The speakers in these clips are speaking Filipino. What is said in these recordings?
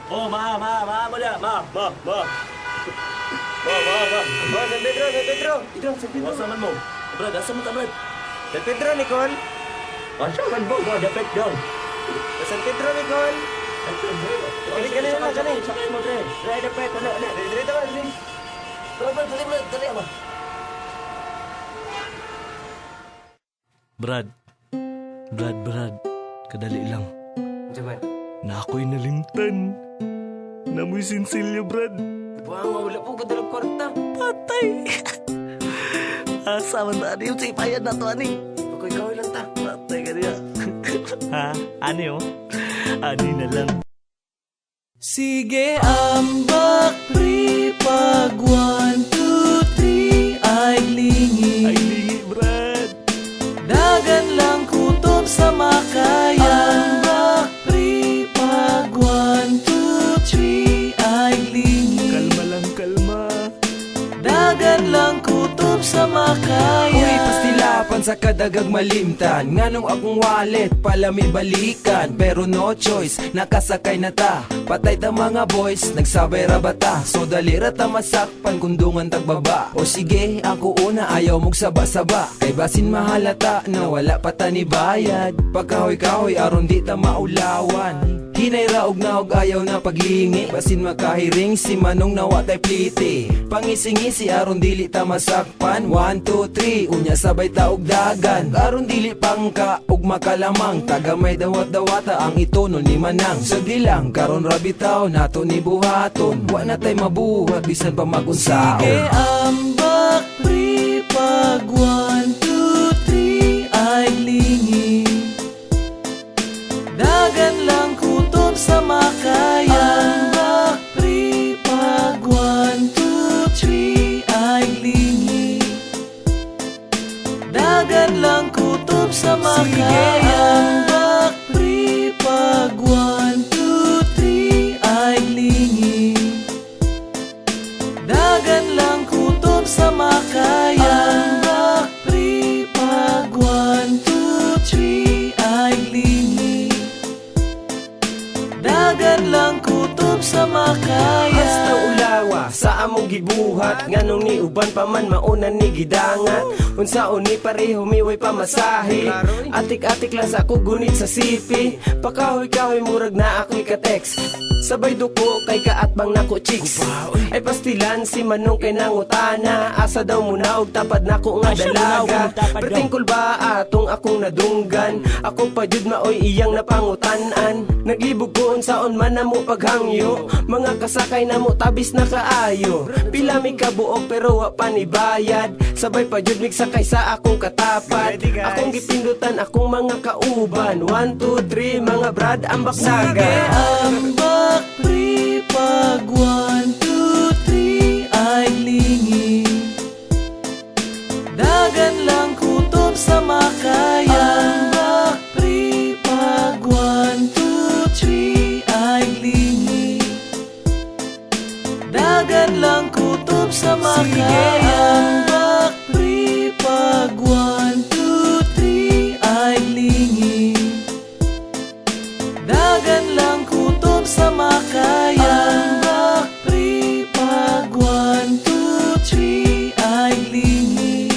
Oh, ma, mo na, ma. Oh, San Pedro, San Pedro. San Pedro. Asa man mo? Brad, asa man ta, Brad? San Pedro, Nicole. Asa man mo, Brad, dapit daw. San Pedro, Nicole. Kali kali na, kali. Sakay mo, Brad. Brad, dapit, ano. Dili tayo, dili. Brad, dali, ma. Brad, kadali lang. Jaman. Na ako'y nalimtan. Namoy sinsilyo, Brad. Buang, wala po kadalang kwarta. Patay. Asa man ta, yung sipayan na to, ani. Bakoy ikaw lang ta. Patay ka niya. Ha? Ani, oh? Ani na lang. Sige, ambak, pre, pag 1, 2, 3, ay lingi. Ay lingi, Brad. Dagan lang kutob sa makayan. Ambak, pre, pag 1, 2, 3, ay lingi. Kalma lang, kalma. Dagan lang kutob sa makayan. Uy, pastilapan sa kadagag malimtan. Nganong akong wallet, palami balikan. Pero no choice, nakasakay na ta. Patay ta mga boys, nagsabay ra bata. So dalira ta masakpan, kundungan tagbaba. O sige, ako una, ayaw mong saba-saba. Kay basin mahalata na wala pa ta ni bayad. Pagkahoy-kahoy, aron di ta maulawan. Hinay raog na og ayaw na paglingi. Basin makahiring si manong nawa tay pliti. Pangisi-ngisi aron dili ta masakpan. 1, 2, 3 unya sabay ta og dagan. Aron dili pangka og makalamang. Tagamay dawat-dawata ang itono ni manang. Sagdi lang karon ra bitaw nato ni buhaton. Wa na tay mabuhat bisan pa magunsaon. Sige, ambak, pre, pag 1, 2, 3, ay lingi. Dagan lang kutob sa makayan. Ambak, pre, pag 1, 2, 3, ay lingi. Dagan lang kutob sa makayan. Ambak, pre, pag 1, 2, 3, ay lingi. Dagan lang kutob sa makayan. Ambak, pre, pag 1, 2, 3, ay lingi. Dagan lang kutob sa makayan. Hasta ulawa sa among gibuhat. Nganong ni uban pa man mauna ni gidangat. Unsaon ni pareho miway pamasahe. Atik-atik lang sa ako gunit sa sipi. Pakahoy-kahoy murag na ako'y ka-text. Sabay duko kay kaatbang nako chicks. Ay pastilan si manong kay nangutana. Asa daw muna og tapad nako nga dalaga. Pertingkol ba atong akong nadunggan. Ako pa jud maoy iyang napangutanan. Naglibog ko unsaon man namo paghangyo. Mga kasakay namo tabis na kaayo. Pila mi kabuok pero wa pa ni bayad. Sabay pa jud mig sakay sa akong katapat. Akong gipindutan akong mga kauban. 1, 2, 3 mga brad ambak Sige, saga. ambak, pre, pag 1, 2, 3, ay lingi. Dagan lang kutob sa makayan. Ambak, pre, pag 1, 2, 3, ay lingi. Dagan lang kutob sa makayan. Ambak, pre, pag 1, 2, 3, ay lingi. Dagan lang kutob sa makayan. Ambak, pre, pag 1, 2, 3, ay lingi.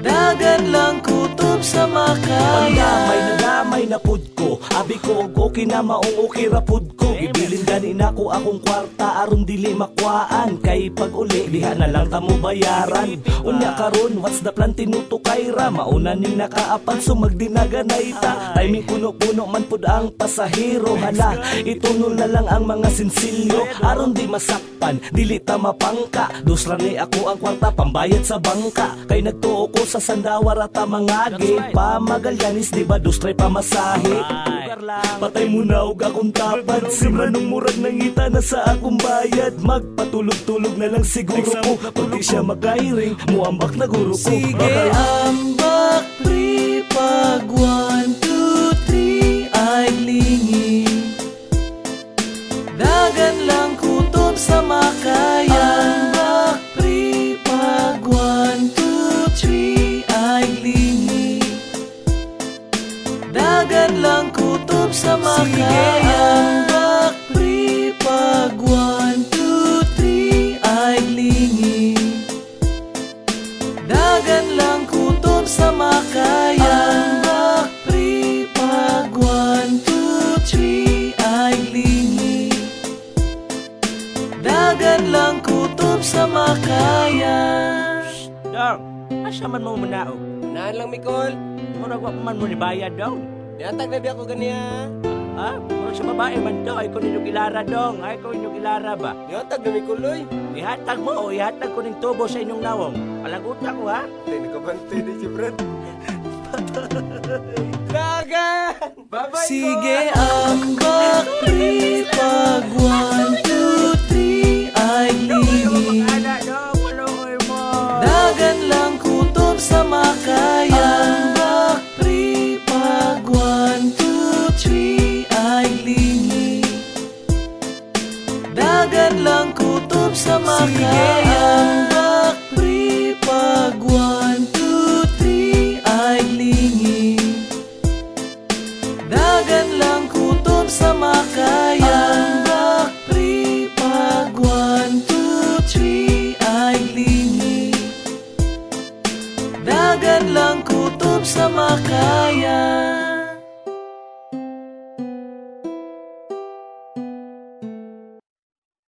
Dagan lang kutob sa makayan. Pangdamay na pud ko. Abi ko og okay na maong okay ra pud ko. Ibilin gani nako akong kwarta aron dili makwaan. Kay pag uli diha na lang ta mo bayaran. Unya karon what's the plan tinuto kay ra. Mauna ning nakaapan sumagdinaganay ta. Timing kuno-kuno man pud ang pasahero. Hala itunol na lang ang mga sinsilyo. Aron di masakpan dili ta mapangka. Dusra ni ako ang kwarta pambayad sa bangka. Kay nagtuo ko sa sandawara ta mga game. Pamagalyanis di ba dustray pamasahe. Patay mo na og akong tapad. Si manong murag nangita na sa akong bayad. Magpatulog-tulog na lang siguro ko. Pati siya makahiring muambak na guro ko. Sige, ambak, pre, pag 1, 2, 3, ay lingi. Dagan lang kutob sa makayan. Ambak, pre, pag 1, 2, 3, ay lingi. Dagan lang kutob sa makayan. Ambak, Unsa man mo muna o? Naan lang Mikol. Murag wa pa man mo ni bayad dong. Niatag na di ako ganiya. Ha? Murag sa babae man to. Ay ko ninyo ilara dong. Ay ko ninyo ilara ba? Niatag na Mikol oy. Ihatag mo o ihatag ko ning tubo sa inyong nawong. Palagot ako ha? Hindi ko bantay ni si Brad. Dagan! Bye-bye Sige ambak pre, pag 1, 2, 3 ay lingi. Ana dong, paluoy mo. Dagan lang kutob sa makaya. Ambak pre, pag 1, 2, 3 ay lingi. Dagan lang kutob sa makaya. Ambak pre, pag 1, 2, 3 ay lingi. Dagan lang kutob sa makaya. Ambak pre, pag 1, 2, 3 ay lingi. Dagan lang kutob sa makaya.